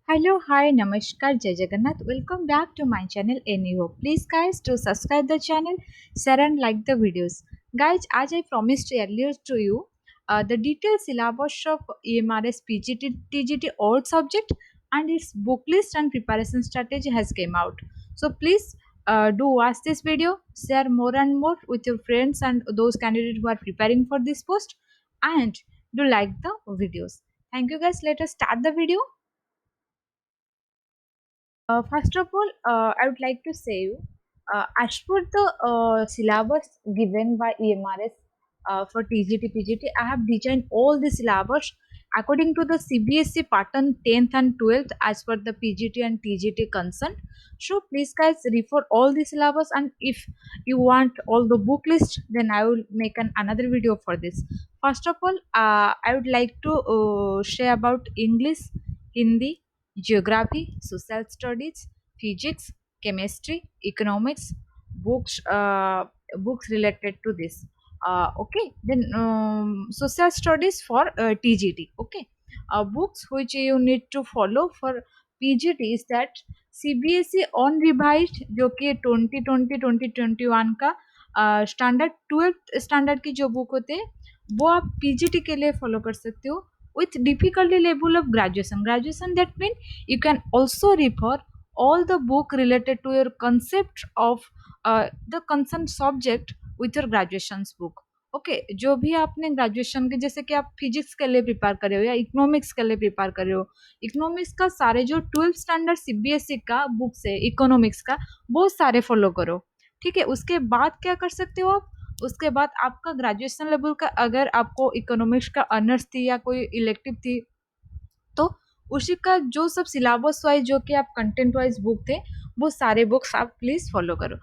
Hello, hi, namaskar, Jai Jagannath. Welcome back to my channel Anyhow. Please guys to subscribe the channel, share and like the videos. Guys, as I promised earlier to you, the detailed syllabus of EMRS PGT TGT all subject and its book list and preparation strategy has came out. So please do watch this video, share more and more with your friends and those candidates who are preparing for this post, and do like the videos. Thank you guys. Let us start the video. First of all, I would like to say you, as per the syllabus given by EMRS for TGT, PGT, I have designed all the syllabus according to the CBSE pattern 10th and 12th as per the PGT and TGT concern. So please guys refer all the syllabus, and if you want all the book list, then I will make another video for this. First of all, I would like to share about English, Hindi, geography, social studies, physics, chemistry, economics, books, books related to this. Okay, then social studies for TGT. Okay, books which you need to follow for PGT is that CBSE on revised जो कि 2020-2021 का standard 12th standard की जो book होते हैं वो आप PGT के लिए फॉलो कर सकते हो with difficulty level of graduation. That means you can also refer all the book related to your concept of the concerned subject with your graduation's book. Okay जो भी आपने ग्रेजुएशन के जैसे कि आप फिजिक्स के लिए प्रिपेयर कर रहे हो या इकोनॉमिक्स के लिए प्रिपेयर कर रहे हो, इकोनॉमिक्स का सारे जो 12th स्टैंडर्ड सीबीएसई का बुक्स है इकोनॉमिक्स का वो सारे फॉलो करो. ठीक है, उसके बाद क्या कर सकते हो आप, उसके बाद आपका ग्रेजुएशन लेवल का अगर आपको इकोनॉमिक्स का ऑनर्स थी या कोई इलेक्टिव थी तो उसी का जो सब सिलेबस वाइज जो कि आप कंटेंट वाइज बुक थे वो सारे बुक्स आप प्लीज़ फॉलो करो.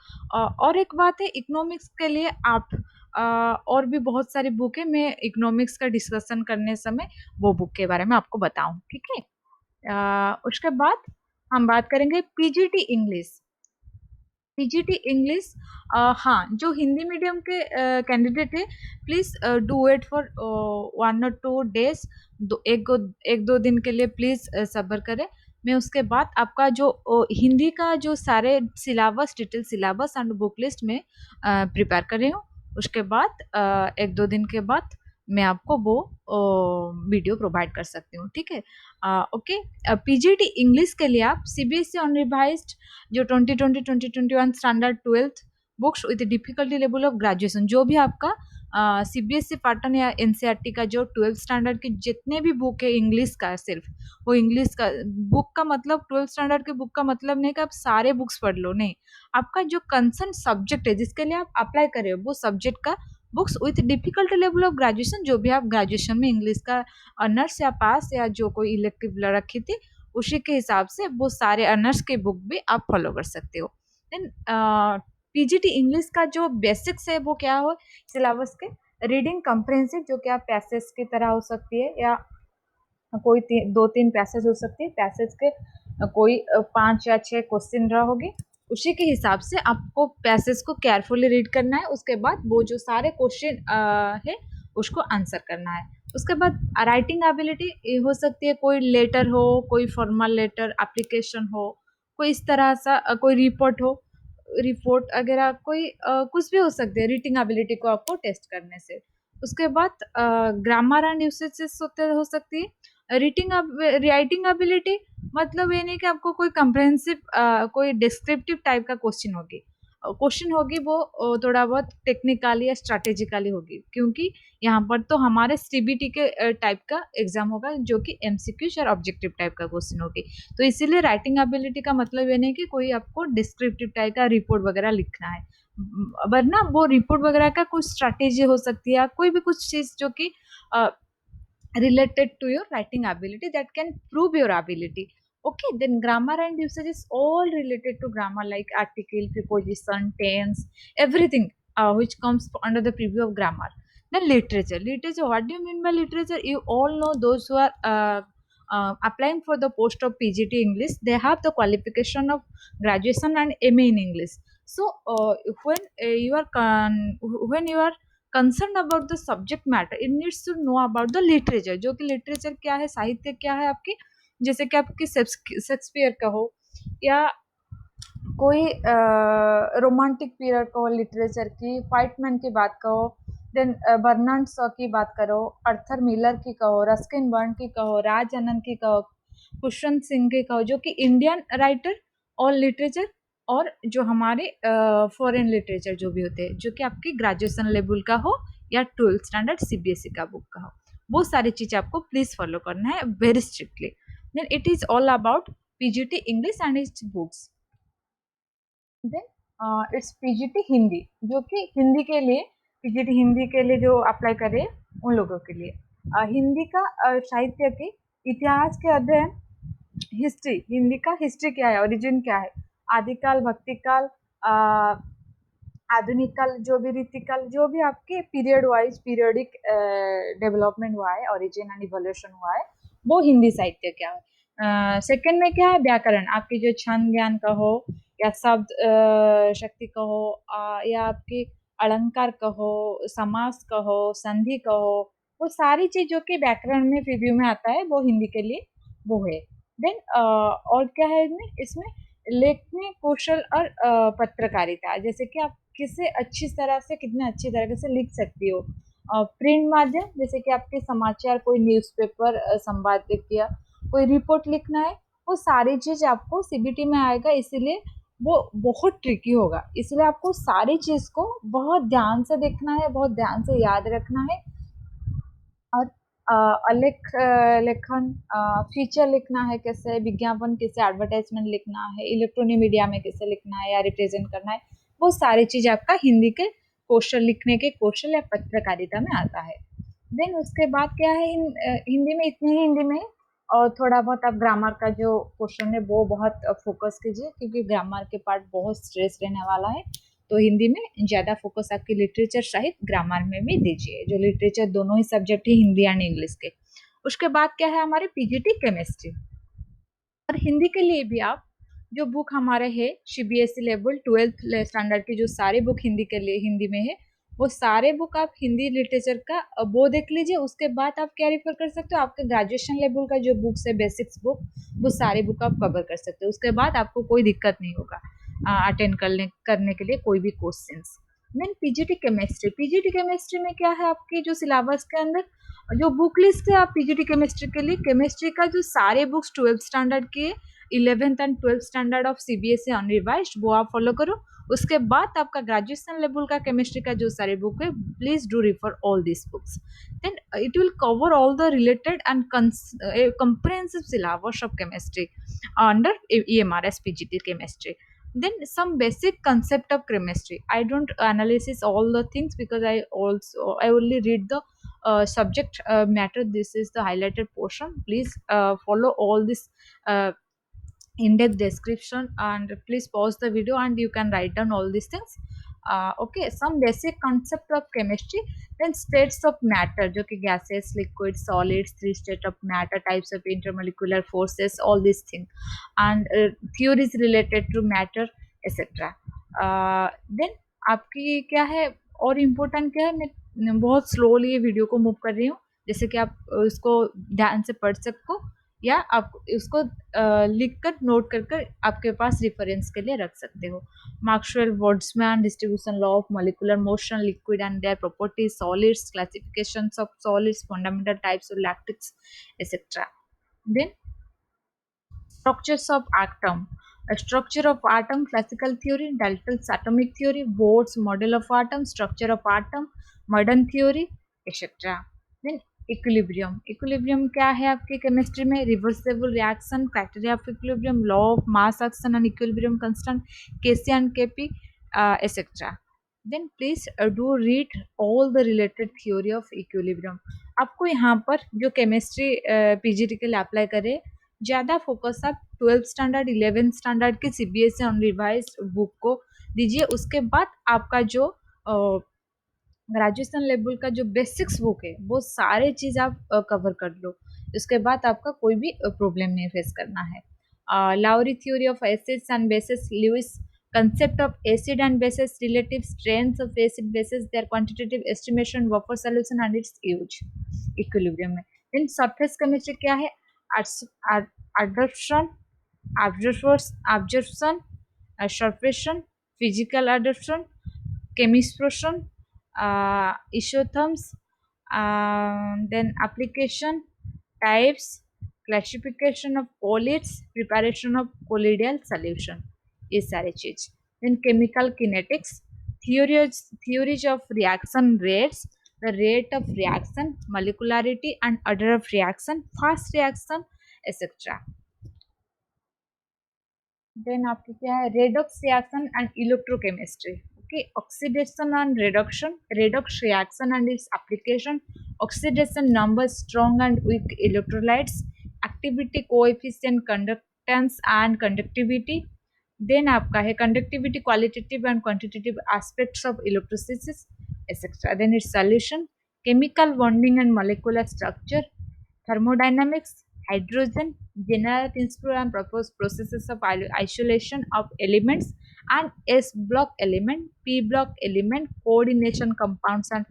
और एक बात है इकोनॉमिक्स के लिए आप और भी बहुत सारी बुक है, मैं इकोनॉमिक्स का डिस्कशन करने समय वो बुक के बारे में आपको बताऊं. ठीक है, उसके बाद हम बात करेंगे पीजीटी इंग्लिश. पीजीटी इंग्लिश, हाँ जो हिंदी मीडियम के कैंडिडेट है please do wait for 1 or 2 days. एक दो दिन के लिए प्लीज़ सब्र करें. मैं उसके बाद आपका जो हिंदी का जो सारे syllabus detail syllabus and book list में प्रिपेयर कर रही हूँ. उसके बाद एक दो दिन के बाद मैं आपको वो वीडियो प्रोवाइड कर सकती हूँ. ठीक है, ओके. पीजीटी इंग्लिश के लिए आप सीबीएसई ऑन रिवाइज्ड जो 2020-2021 standard 12th books with difficulty level of graduation जो भी आपका सीबीएसई पैटर्न या एनसीईआरटी का जो 12th स्टैंडर्ड के जितने भी बुक है इंग्लिश का, सिर्फ वो इंग्लिश का बुक का मतलब 12th स्टैंडर्ड के बुक का मतलब नहीं कि आप सारे बुक्स पढ़ लो, नहीं. आपका जो कंसर्न सब्जेक्ट है जिसके लिए आप अप्लाई कर रहे हो वो सब्जेक्ट का books with difficulty level of graduation जो भी आप ग्रेजुएशन में इंग्लिश का ऑनर्स या पास या जो कोई इलेक्टिव रखी थी उसी के हिसाब से वो सारे अनर्स के बुक भी आप फॉलो कर सकते हो. देन पीजीटी इंग्लिश का जो बेसिक्स है वो क्या हो सिलेबस के, रीडिंग कंप्रेहेंसिव जो कि आप पैसेज की तरह हो सकती है या कोई दो तीन पैसेज हो सकती है, पैसेज के कोई 5 या 6 क्वेश्चन रहोगे उसी के हिसाब से आपको पैसेज को केयरफुली रीड करना है. उसके बाद वो जो सारे क्वेश्चन है उसको आंसर करना है. उसके बाद राइटिंग एबिलिटी हो सकती है, कोई लेटर हो, कोई फॉर्मल लेटर एप्लीकेशन हो, कोई इस तरह सा कोई रिपोर्ट हो, रिपोर्ट वगैरह कोई कुछ भी हो सकती है रीडिंग एबिलिटी को आपको टेस्ट करने से. उसके बाद ग्रामर एंड यूसेजेस हो सकती है. रीडिंग राइटिंग एबिलिटी मतलब ये नहीं कि आपको कोई कंप्रहेंसिव कोई डिस्क्रिप्टिव टाइप का क्वेश्चन होगी वो थोड़ा बहुत टेक्निकली या स्ट्रैटेजिकली होगी क्योंकि यहाँ पर तो हमारे सीबीटी के टाइप का एग्जाम होगा जो कि एमसीक्यूज और ऑब्जेक्टिव टाइप का क्वेश्चन होगी. तो इसीलिए राइटिंग एबिलिटी का मतलब ये नहीं कि कोई आपको डिस्क्रिप्टिव टाइप का रिपोर्ट वगैरह लिखना है, वरना वो रिपोर्ट वगैरह का कुछ स्ट्रैटेजी हो सकती है, कोई भी कुछ चीज़ जो कि related to your writing ability that can prove your ability. Okay, then grammar and usage is all related to grammar like article, preposition, tense, everything which comes under the preview of grammar. Then literature, what do you mean by literature? You all know those who are applying for the post of pgt english, they have the qualification of graduation and ma in english. So when when you are concern about the subject matter, it needs to know about the literature, जो कि literature क्या है, साहित्य क्या है आपकी, जैसे कि आपकी शेक्सपियर का हो, या कोई रोमांटिक पीरियड कहो लिटरेचर की, फाइटमैन की बात कहो, देन बर्नार्ड शॉ की बात करो, अर्थर मिलर की कहो, रस्किन बर्न की कहो, राज आनंद की कहो, खुशवंत सिंह की कहो, जो कि इंडियन राइटर और लिटरेचर, और जो हमारे फॉरेन लिटरेचर जो भी होते हैं, जो कि आपकी ग्रेजुएशन लेवल का हो या 12th स्टैंडर्ड सीबीएसई का बुक का हो, वो सारी चीज़ें आपको प्लीज़ फॉलो करना है very strictly. Then it is all about PGT English and its books. Then its PGT Hindi, जो कि हिंदी के लिए, पीजीटी हिंदी के लिए जो अप्लाई करे उन लोगों के लिए। हिंदी का साहित्य के इतिहास के अध्ययन, हिस्ट्री, हिंदी का हिस्ट्री क्या है, ओरिजिन क्या है, आदिकाल, भक्तिकाल, आधुनिक काल, जो भी रीतिकाल, जो भी आपके पीरियड वाइज पीरियडिक डेवलपमेंट हुआ है, ओरिजिन एंड इवोल्यूशन हुआ है, वो हिंदी साहित्य क्या है। सेकंड में क्या है, व्याकरण, आपकी जो छंद ज्ञान का हो, या शब्द शक्ति कहो, या आपकी अलंकार कहो, समास कहो, संधि कहो, वो सारी चीज जो कि व्याकरण में रिव्यू में आता है, वो हिंदी के लिए वो है। देन और क्या है इसमें, इसमें लेखनी कौशल और पत्रकारिता, जैसे कि आप किसे अच्छी तरह से, कितने अच्छी तरीके से लिख सकती हो। प्रिंट माध्यम, जैसे कि आपके समाचार, कोई न्यूज़पेपर संपादित किया, कोई रिपोर्ट लिखना है, वो सारी चीज आपको सीबीटी में आएगा, इसीलिए वो बहुत ट्रिकी होगा, इसलिए आपको सारी चीज को बहुत ध्यान से देखना है, बहुत ध्यान से याद रखना है। और लेखन, फीचर लिखना है कैसे, विज्ञापन कैसे, एडवर्टाइजमेंट लिखना है, इलेक्ट्रॉनिक मीडिया में कैसे लिखना है या रिप्रेजेंट करना है, वो सारी चीज आपका हिंदी के कौशल, लिखने के कौशल या पत्रकारिता में आता है। देन उसके बाद क्या है, हिंदी में इतनी ही हिंदी में, और थोड़ा बहुत आप ग्रामर का जो क्वेश्चन है वो बहुत फोकस कीजिए, क्योंकि ग्रामर के पार्ट बहुत स्ट्रेस रहने वाला है, तो हिंदी में ज़्यादा फोकस आपकी लिटरेचर सहित ग्रामर में भी दीजिए, जो लिटरेचर दोनों ही सब्जेक्ट है, हिंदी एंड इंग्लिश के। उसके बाद क्या है, हमारे पीजीटी केमिस्ट्री, और हिंदी के लिए भी आप जो बुक हमारे है सीबीएसई लेवल 12th स्टैंडर्ड की, जो सारे बुक हिंदी के लिए हिंदी में है, वो सारे बुक आप हिंदी लिटरेचर का वो देख लीजिए। उसके बाद आप क्या रेफर कर सकते हो, आपके ग्रेजुएशन लेवल का जो बुक्स है बेसिक्स बुक, वो सारे बुक आप कवर कर सकते हो, उसके बाद आपको कोई दिक्कत नहीं होगा अटेंड करने के लिए कोई भी questions. Then PGT chemistry, PGT chemistry में क्या है, आपकी जो सिलेबस के अंदर जो बुक लिस्ट है, आप पीजीटी केमिस्ट्री के लिए केमिस्ट्री का जो सारे बुक्स 12th स्टैंडर्ड के, 11th and 12th standard of CBSE unrevised, वो आप फॉलो करो। उसके बाद आपका ग्रेजुएशन लेवल का केमिस्ट्री का जो सारे बुक है, please do refer all this books. Then it will cover all the related and comprehensive syllabus of chemistry under EMRS PGT chemistry. Then some basic concept of chemistry, I don't analysis all the things, because I only read the subject matter, this is the highlighted portion, please follow all this uh, in-depth description, and please pause the video and you can write down all these things. Okay, some basic concept of chemistry. Then states of matter, जो कि gases, liquid, solids, three state of matter, types of intermolecular forces, all these things, and theories related to matter, etc. Then आपकी क्या है, और important क्या है, मैं बहुत स्लोली ये वीडियो को मूव कर रही हूँ, जैसे कि आप इसको ध्यान से पढ़ सको, या आप उसको लिख कर नोट कर कर आपके पास रेफरेंस के लिए रख सकते हो। Maxwell Boltzmann distribution law of molecular motion, liquid and their properties, solids, classifications of solids, fundamental types of lattices, etcetera. Then structures of atom, a structure of atom, classical theory, Dalton's atomic theory, Bohr's model of atom, structure of atom, modern theory, etc. Then equilibrium, equilibrium क्या है आपके chemistry में, reversible reaction, criteria of equilibrium, law of mass action and equilibrium constant, KC and KP, etcetera. Then please do read all the related theory of equilibrium. आपको यहाँ पर जो chemistry PGT के लिए अप्लाई करे, ज़्यादा फोकस आप 12th स्टैंडर्ड 11th स्टैंडर्ड के सीबीएसई अनरिवाइज्ड बुक को दीजिए। उसके बाद आपका जो ग्रेजुएशन लेवल का जो बेसिक्स बुक है, वो सारे चीज़ आप कवर कर लो, उसके बाद आपका कोई भी प्रॉब्लम नहीं फेस करना है। Lowry theory of acids and bases, Lewis concept of acid and bases, relative strengths of acid bases, their quantitative estimation, buffer solution and its use, equilibrium में। then surface chemistry क्या है, Abs- ad- adoption, absorption, absorption, physical adoption, chemisprotion, isotherms, then application, types, classification of colloids, preparation of colloidal solution, ये सारे चीज. Then chemical kinetics, theories of reaction rates, the rate of reaction, molecularity and order of reaction, fast reaction, etc. Then आपकी क्या है, redox reaction and electrochemistry. Okay, oxidation and reduction, redox reaction and its application, oxidation number strong and weak electrolytes, activity coefficient, conductance and conductivity. Then आपका है conductivity, qualitative and quantitative aspects of electrolysis, etc. Then its solution, chemical bonding and molecular structure, thermodynamics, hydrogen, general principle and proposed processes of isolation of elements and S block element, P block element, coordination compounds and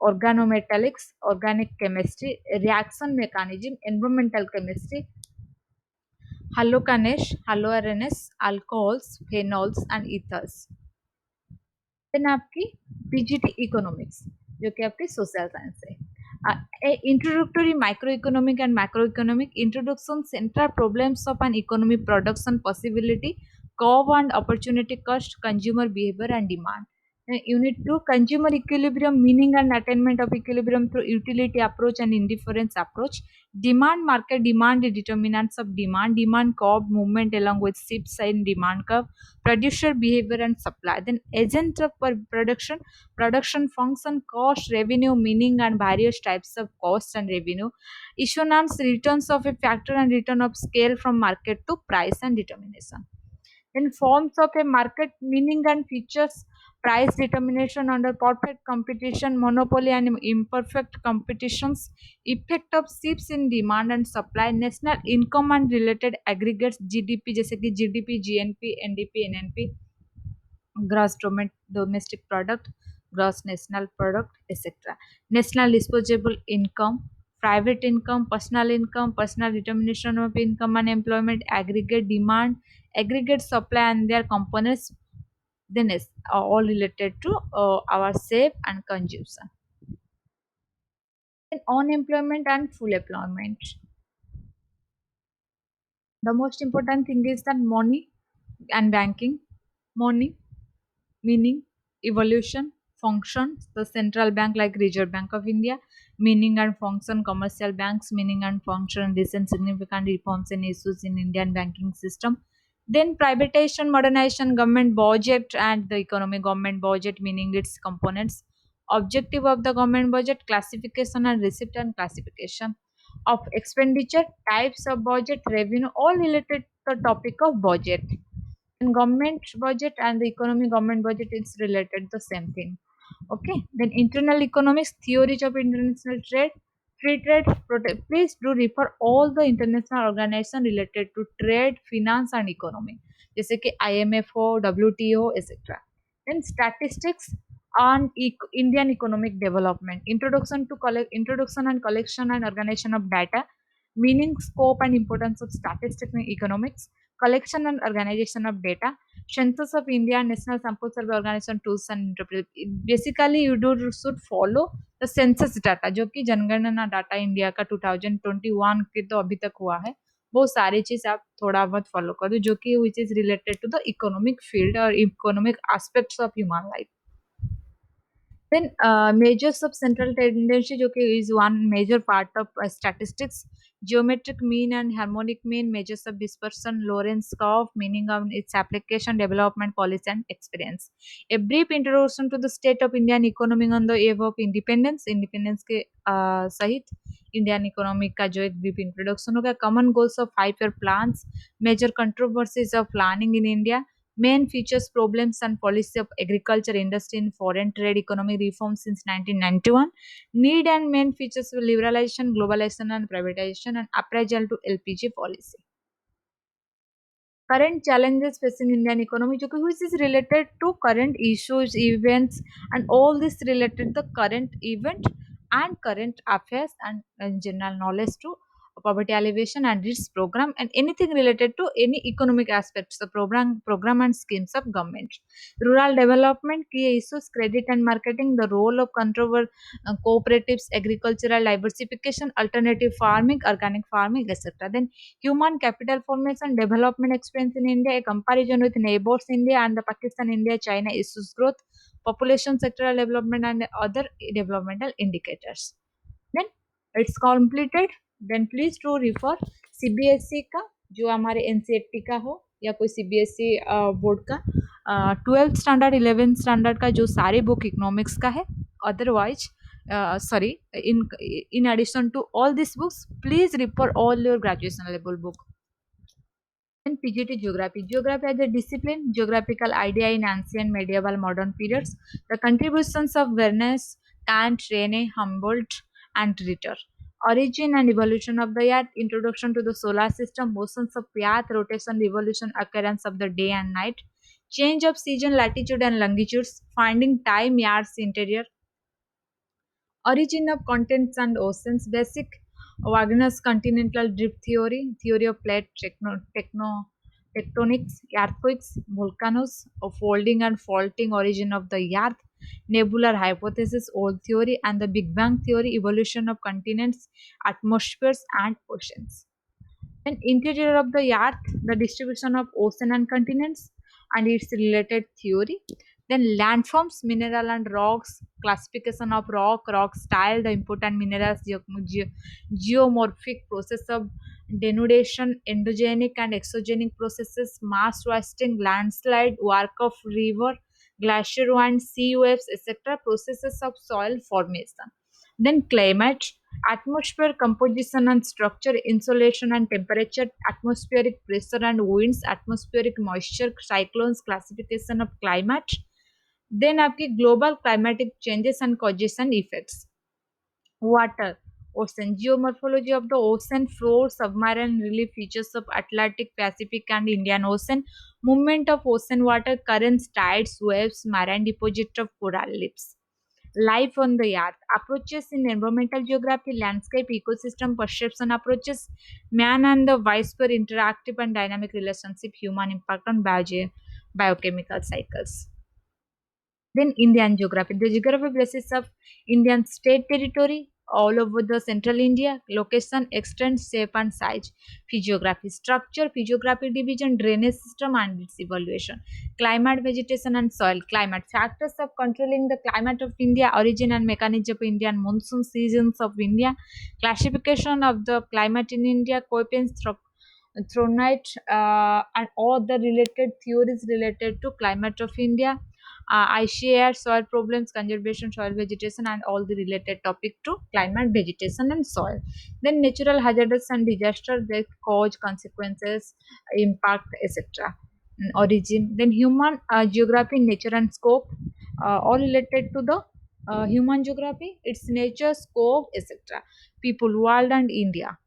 organometallics, organic chemistry, reaction mechanism, environmental chemistry, halokinase, haloarenes, alcohols, phenols and ethers. Then आपकी PGT economics जो कि आपकी social science है. Introductory micro economic and macro economic introduction central problems of an economy production possibility curve and opportunity cost consumer behaviour and demand. Unit 2, consumer equilibrium, meaning and attainment of equilibrium through utility approach and indifference approach. Demand market, demand, the determinants of demand, demand curve movement along with shifts in demand curve, producer behavior and supply. Then agent of production, production function, cost, revenue, meaning and various types of cost and revenue. Issuance, returns of a factor and return of scale from market to price and determination. Then forms of a market, meaning and features, price determination under perfect competition, monopoly and imperfect competitions, effect of shifts in demand and supply, national income and related aggregates, GDP जैसे कि GDP, GNP, NDP, NNP, gross domestic product, gross national product, etc. National disposable income, private income, personal determination of income and employment, aggregate demand, aggregate supply and their components, then is all related to our save and consumption. Then unemployment and full employment. The most important thing is that money and banking. Money, meaning, evolution, function, the central bank like Reserve Bank of India, meaning and function, commercial banks, meaning and function, recent significant reforms and issues in Indian banking system. Then privatization, modernization, government budget and the economy, government budget, meaning its components, objective of the government budget, classification and receipt and classification of expenditure, types of budget, revenue, all related to the topic of budget. In government budget and the economy, government budget is related the same thing. Okay, then internal economics, theories of international trade, free trade, please do refer all the international organization related to trade, finance and economy जैसे कि IMF हो, WTO, etc. Then statistics on Indian economic development, introduction and collection and organization of data, meaning, scope and importance of statistics in economics, collection and organization of data, census of India, national sample survey organization tools and interpret. Basically you do should follow the census data जो कि जनगणना data India का 2021 के तो अभी तक हुआ है, वो सारी चीज आप थोड़ा बहुत फॉलो कर दो जो कि which is related to the economic field और economic aspects of human life. Then measures of central tendency जो कि is one major part of statistics, geometric mean and harmonic mean, measures of dispersion, Lorentz curve, meaning of its application, development, policy and experience. A brief introduction to the state of Indian economy on the eve of independence, independence के सहित Indian economy का जो एक brief introduction होगा. Common goals of 5 year plans, major controversies of planning in India, main features, problems and policy of agriculture industry in foreign trade, economic reforms since 1991, need and main features of liberalization, globalization and privatization and appraisal to LPG policy. Current challenges facing Indian economy जो कि which is related to current issues, events and all this related to current event and current affairs and general knowledge to poverty alleviation and its program, and anything related to any economic aspects, the program and schemes of government. Rural development, key issues, credit and marketing, the role of controller cooperatives, agricultural diversification, alternative farming, organic farming, etc. Then human capital formation, development experience in India, a comparison with neighbors India and the Pakistan, India, China issues growth, population sectoral development and other developmental indicators. Then it's completed. Then please to refer CBSE का जो हमारे NCERT का हो या कोई CBSE board का 12th standard 11th standard का जो सारे बुक इकोनॉमिक्स का है. Otherwise, sorry, in addition to all these books, please refer all your graduation level book. Then PGT Geography. Geography as a discipline, geographical idea in ancient, medieval, modern periods. The contributions of Vernes, Kant, Rene, Humboldt, and Ritter. Origin and evolution of the Earth, introduction to the solar system, motions of path, rotation, revolution, occurrence of the day and night, change of season, latitude and longitudes, finding time, years, interior, origin of continents and oceans, basic Wagner's continental drift theory, theory of plate tectonics, earthquakes, volcanoes, folding and faulting, origin of the earth, nebular hypothesis, old theory, and the Big Bang theory, evolution of continents, atmospheres, and oceans. Then interior of the earth, the distribution of ocean and continents and its related theory. Then landforms, mineral and rocks, classification of rock style, the important minerals, geomorphic process of denudation, endogenic and exogenic processes, mass wasting, landslide, work of river, glacier wind, sea waves, etc. Processes of soil formation. Then climate, atmosphere composition and structure, insolation and temperature, atmospheric pressure and winds, atmospheric moisture, cyclones, classification of climate. Then आपकी global climatic changes and causation effects. Water, ocean, geomorphology of the ocean floor, submarine relief features of Atlantic, Pacific, and Indian Ocean, movement of ocean water, currents, tides, waves, marine deposit of coral reefs. Life on the earth, approaches in environmental geography, landscape, ecosystem, perception approaches, man and the biosphere, interactive and dynamic relationship, human impact on biochemical cycles. Then Indian geography. The geography basis of Indian state territory all over the central India, location, extent, shape and size. Physiography, structure, physiography division, drainage system and its evaluation. Climate, vegetation and soil. Climate, factors of controlling the climate of India, origin and mechanism of Indian monsoon seasons of India. Classification of the climate in India, coefficients, thronite, and all the related theories related to climate of India. I share soil problems, conservation, soil vegetation, and all the related topic to climate, vegetation, and soil. Then natural hazards and disaster, their cause, consequences, impact, etc. Origin. Then human geography, nature, and scope, all related to the human geography, its nature, scope, etc. People, world, and India.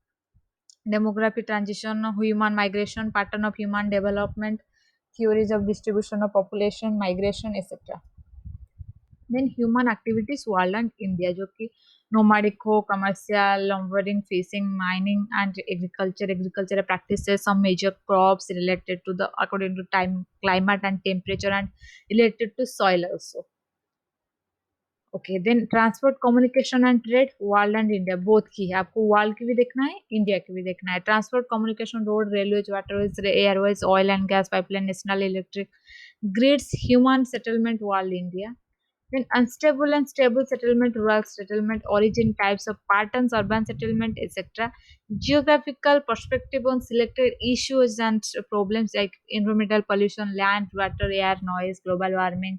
Demography transition, human migration, pattern of human development, theories of distribution of population, migration, etc. Then human activities world and India, जो कि nomadic हो, commercial, lumbering, fishing, mining and agricultural practices, some major crops related to the according to time, climate and temperature and related to soil also. Okay then transport communication and trade world and India both की है, आपको world की भी देखना है, India की भी देखना है. Transport communication, road, railways, waterways, Airways, oil and gas pipeline, national electric grids, human settlement world India. Then unstable and stable settlement, rural settlement, origin, types of patterns, urban settlement, etc. Geographical perspective on selected issues and problems like environmental pollution, land, water, air, noise, global warming,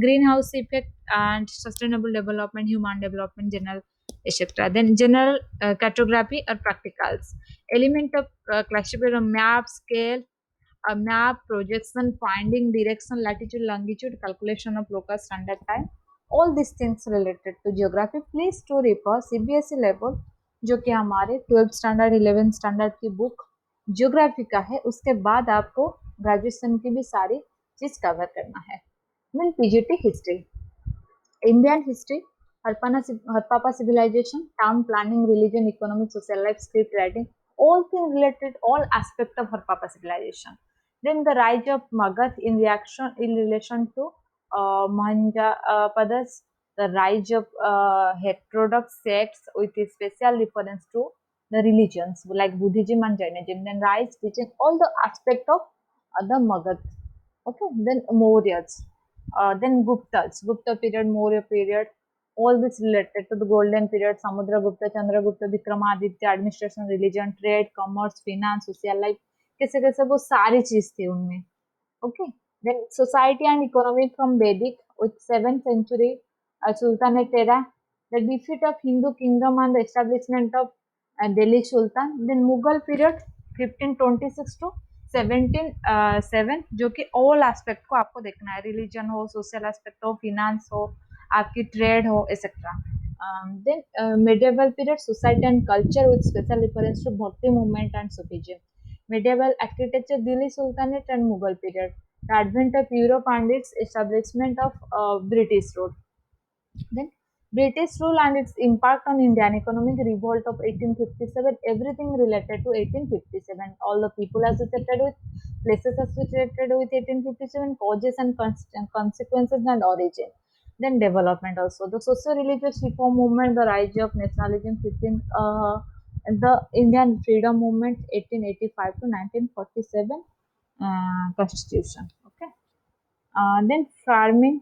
greenhouse effect, and sustainable development, human development, general, etc. Then general cartography or practicals, element of classification, map, scale, a map, projection, finding direction, latitude, longitude, calculation of local standard time, all these things related to geography. Please to refer CBSE level जो कि हमारे 12th standard 11th standard की book geography का है, उसके बाद आपको graduation की भी सारी चीज कवर करना है. Then PGT history, Indian history, Harpapa civilization, town planning, religion, economic, social life, script writing, all things related, all aspect of Harpapa civilization. Then the rise of Magadh in relation to Mahanjapadas, the rise of heterodox sects with a special reference to the religions like Buddhism and Jainism. Then rise teaching all the aspect of the Magadh. Okay, then Mauryas, then Guptas, Gupta period, Maurya period, all this related to the golden period, Samudragupta, Chandragupta, Vikramaditya, administration, religion, trade, commerce, finance, social life, कैसे कैसे वो सारी चीज थी उनमें. Okay, then society and economy from Vedic with 7th century Sultanate era, the defeat of Hindu kingdom and the establishment of Delhi Sultan, then Mughal period 1526 to 1707, जो कि all aspect को आपको देखना है, religion हो, social aspect हो, finance हो, आपकी trade हो, etc. Then medieval period society and culture with special reference to Bhakti movement and Sufism. Medieval architecture Delhi Sultanate and Mughal period. The advent of Europe and its establishment of British rule. Then British rule and its impact on Indian economic revolt of 1857, everything related to 1857. All the people associated with, places associated with 1857, causes and consequences and origin. Then development also. The socio-religious reform movement, the rise of nationalism, the Indian freedom movement, 1885 to 1947, constitution. Okay. Then farming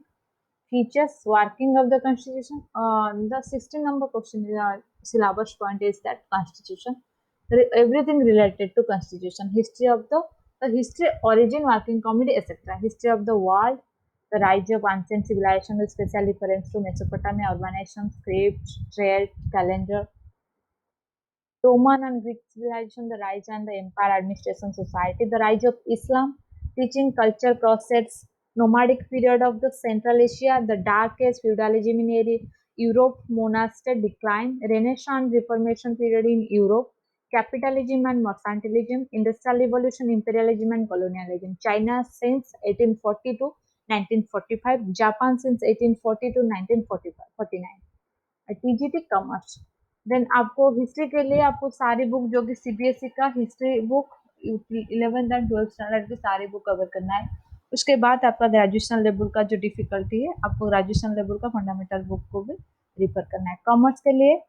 features working of the constitution. The 16 number question syllabus point is that constitution. Everything related to constitution. History of the history, origin, working committee, etc. History of the world, the rise of ancient civilization with special reference to Mesopotamia, urbanization, script, trade, calendar, Roman and Greek civilization, the rise and the empire administration society, the rise of Islam, teaching culture process, nomadic period of the Central Asia, the Dark Age, feudalism in Europe, monastic decline, Renaissance Reformation period in Europe, capitalism and mercantilism, industrial revolution, imperialism and colonialism, China since 1840 to 1945, Japan since 1840 to 1949. TGT commerce. Then आपको history के लिए आपको सारी book जो कि CBSE का history book 11th and 12th standard की सारी बुक कवर करना है. उसके बाद आपका ग्रेजुएशन लेवल का जो डिफिकल्टी है आपको ग्रेजुएशन लेवल का फंडामेंटल बुक को भी रिफर करना है. कॉमर्स के लिए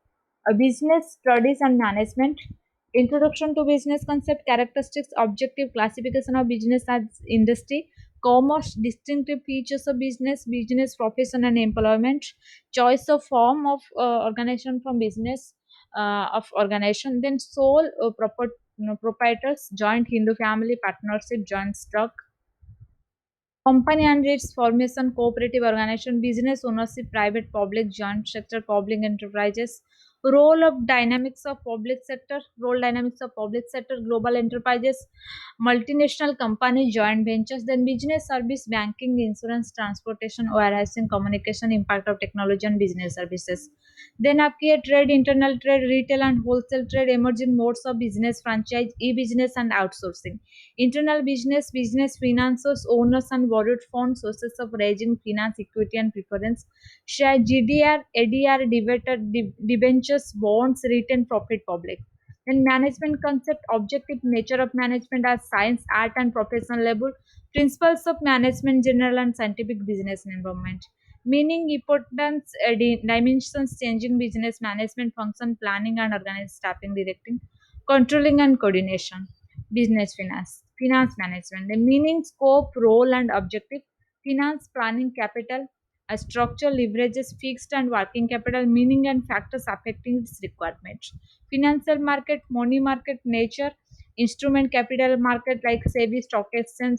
business studies and management, introduction to business concept, characteristics, objective, classification of business as industry, commerce, distinctive features of business, business profession and employment, choice of form of organization from business of organization, then sole proprietors, joint Hindu family, partnership, joint stock, company and its formation, cooperative organization, business ownership, private, public, joint sector, public enterprises, role of dynamics of public sector, role dynamics of public sector, global enterprises, multinational companies, joint ventures, then business service, banking, insurance, transportation, warehousing, communication, impact of technology and business services. Then आपकी है trade, internal trade, retail and wholesale trade, emerging modes of business, franchise, e-business and outsourcing. Internal business, business finances, owners and borrowed funds, sources of raising finance, equity and preference, share, GDR, ADR, debentures, bonds, written profit public. Then management concept, objective nature of management as science, art and professional level, principles of management, general and scientific business environment. Meaning, importance, dimensions, changing business management function, planning and organized staffing, directing, controlling and coordination. Business finance, finance management, the meaning, scope, role and objective, finance planning, capital, a structure leverages fixed and working capital, meaning and factors affecting its requirements. Financial market, money market, nature, instrument capital market like SEBI, stock exchange,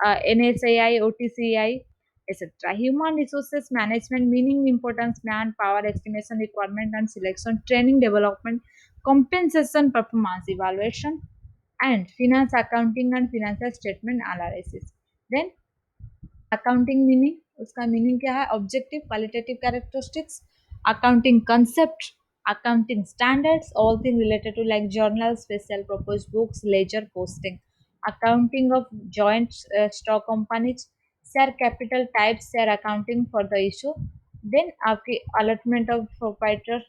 NSAI, OTCI, etc. Human resources management, meaning, importance, manpower, estimation, requirement and selection, training, development, compensation, performance evaluation, and finance accounting and financial statement analysis. Then accounting meaning, उसका meaning क्या है? Objective, qualitative characteristics, accounting concept, accounting standards, all things related to like journals, special purpose books, ledger, posting, accounting of joint stock companies, share capital types, share accounting for the issue, Then आपकी allotment of proprietor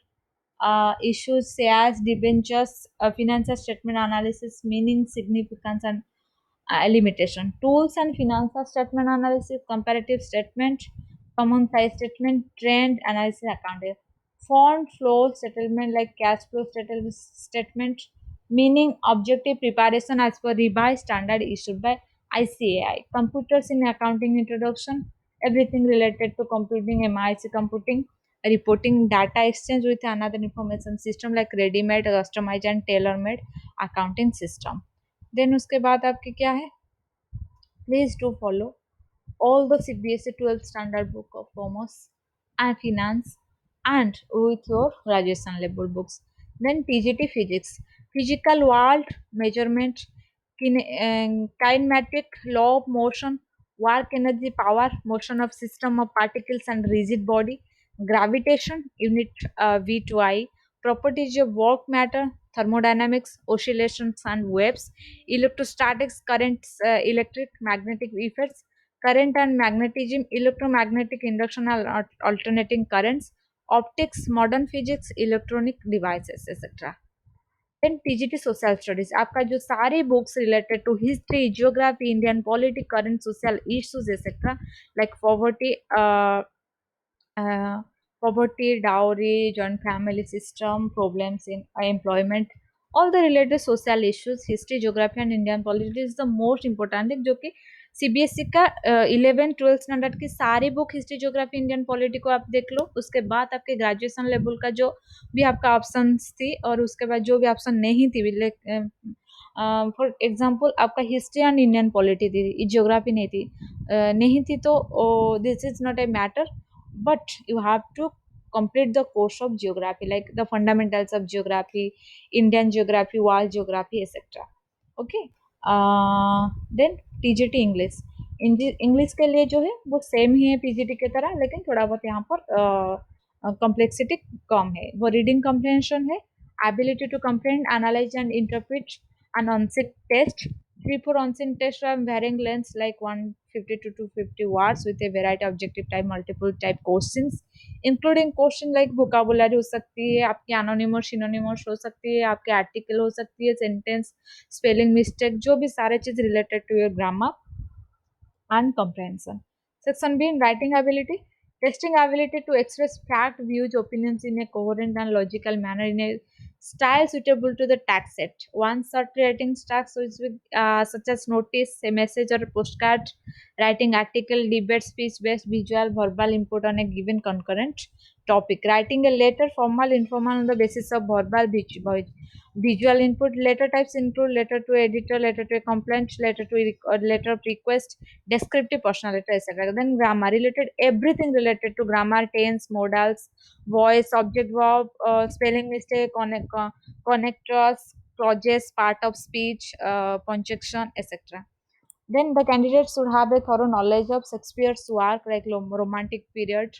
issues say as debentures, financial statement analysis, meaning, significance, and limitation. Tools and financial statement analysis, comparative statement, common size statement, trend analysis, accounting. Fund flow settlement like cash flow statement, meaning objective preparation as per revised standard issued by ICAI. Computers in accounting introduction, everything related to computing, MIC computing, reporting data exchange with another information system like ready-made, customized and tailor-made accounting system. Then उसके बाद आपके क्या है, please do follow all the CBSE 12th standard book of commerce and finance and with your graduation level books. Then TGT physics, physical world measurement, kinematic law of motion, work energy power, motion of system of particles and rigid body, gravitation unit V2I, properties of work matter, thermodynamics, oscillations and waves, electrostatics, currents, electric magnetic effects, current and magnetism, electromagnetic induction and alternating currents, optics, modern physics, electronic devices, etc. Then TGT social studies, आपका जो सारे books related to history, geography, Indian politics, current social issues, etc. like uh, poverty, dowry, joint family system, problems in employment, all the related social issues, history, geography and Indian politics is the most important thing जो कि CBSE का 11 12 standard की सारी book history geography Indian polity को आप देख लो, उसके बाद आपके ग्रेजुएशन लेवल का जो भी आपका ऑप्शन थी और उसके बाद जो भी ऑप्शन नहीं थी, फॉर एग्जांपल आपका हिस्ट्री एंड इंडियन पॉलिटी थी, ज्योग्राफी नहीं थी, नहीं थी तो this is not a matter, but you have to complete the course of geography like the fundamentals of geography, Indian geography, world geography, etc. Okay. Then TGT English, English के लिए जो है वो सेम ही है पीजीटी की तरह, लेकिन थोड़ा बहुत यहाँ पर कॉम्प्लेक्सिटी कम है. वो रीडिंग कम्प्रहेंशन है, ability to comprehend, analyse and interpret and onset test. 3 4 on-scene tests are varying lengths like 150 to 250 words with a variety of objective type, multiple type questions, including question like vocabulary हो सकती है, आपकी anonymous synonymous हो सकती है, आपके article हो सकती है, sentence spelling mistake, जो भी सारे चीज related to your grammar and comprehension. Section B, writing ability, testing ability to express fact, views, opinions in a coherent and logical manner in a style suitable to the task set. One short writing tasks such as notice, a message or a postcard, writing article, debate, speech based, visual, verbal input on a given concurrent topic. Writing a letter, formal, informal on the basis of verbal, visual input. Letter types include letter to editor, letter to a complaint, letter of request, descriptive, personal letter, etc. Then grammar related, everything related to grammar, tense, modals, voice, object verb, spelling mistake, connectors, clauses, part of speech, punctuation, etc. Then the candidate should have a thorough knowledge of Shakespeare's work like romantic period,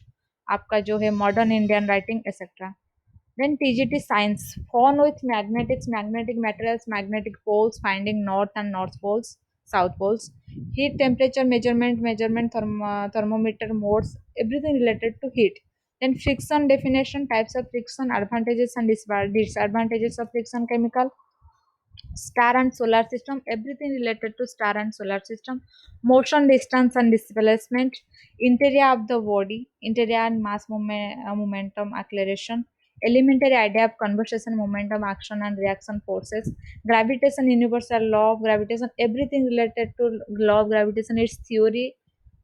आपका जो है modern Indian writing, etc. Then TGT science, phone with magnetics, magnetic materials, magnetic poles, finding north and north poles, south poles, heat temperature measurement, thermometer modes, everything related to heat. Then friction definition, types of friction, advantages and disadvantages of friction chemical, star and solar system, everything related to star and solar system, motion, distance and displacement, interior of the body, interior and mass momentum acceleration, elementary idea of conversation, momentum, action and reaction forces, gravitation, universal law of gravitation, everything related to law of gravitation, its theory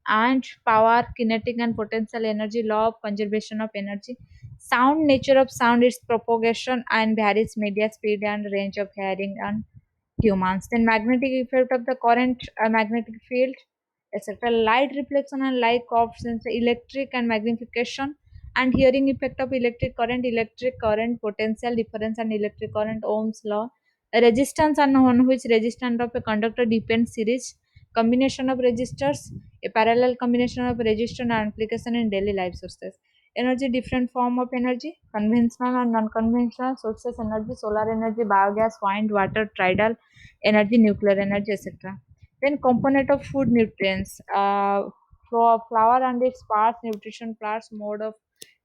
and power, kinetic and potential energy, law of conservation of energy, sound, nature of sound, its propagation and varies media, speed and range of hearing and humans. Then magnetic effect of the current, magnetic field, etc. Light reflection and light coefficient, electric and magnification and hearing effect of electric current, potential difference and electric current, Ohm's law, resistance and on which resistance of a conductor depends series, combination of resistors, a parallel combination of resistor and application in daily life sources. Energy, different form of energy, conventional and non-conventional sources energy, solar energy, biogas, wind, water, tidal energy, nuclear energy, etc. Then component of food nutrients, flour and its parts, nutrition parts, mode of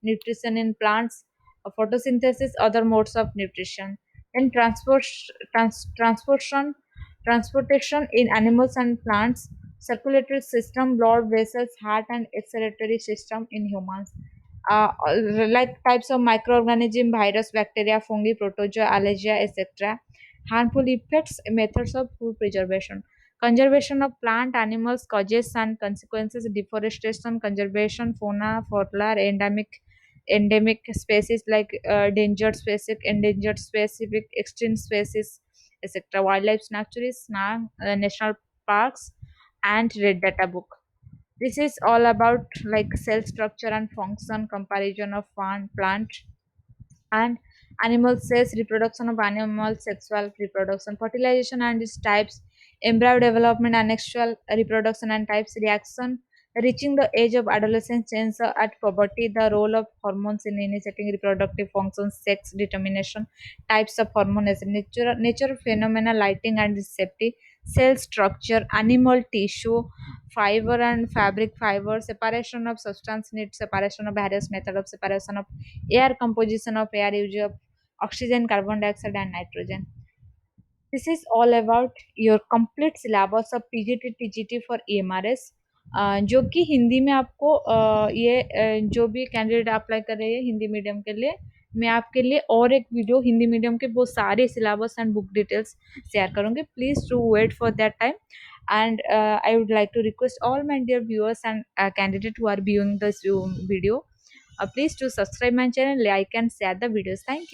nutrition in plants, photosynthesis, other modes of nutrition, and transportation in animals and plants, circulatory system, blood vessels, heart, and excretory system in humans. Like types of microorganism, virus, bacteria, fungi, protozoa, allergia, etc. Harmful effects, methods of food preservation. Conservation of plant, animals, causes and consequences, deforestation, conservation, fauna, flora, endemic species like endangered specific, extinct species, etc. Wildlife sanctuaries, national parks, and red data book. This is all about like cell structure and function, comparison of plant and animal cells, reproduction of animal, sexual reproduction, fertilization and its types, embryo development and sexual reproduction and types, reaction, reaching the age of adolescence, change at puberty, the role of hormones in initiating reproductive functions, sex determination, types of hormones, nature phenomena, lighting and safety, cell structure, animal tissue, fiber and fabric fiber, separation of substance need, separation of various method of separation of air, composition of air, use of oxygen, carbon dioxide, and nitrogen. This is all about your complete syllabus of PGT TGT for EMRS, जो कि हिंदी में आपको जो भी candidate apply कर रहे हैं Hindi medium के लिए, मैं आपके लिए और एक वीडियो हिंदी मीडियम के वो सारे syllabus and book details share करूँगी. Please to wait for that time. And I would like to request all my dear viewers and candidates who are viewing this video, please to subscribe my channel, like and share the videos. Thank you.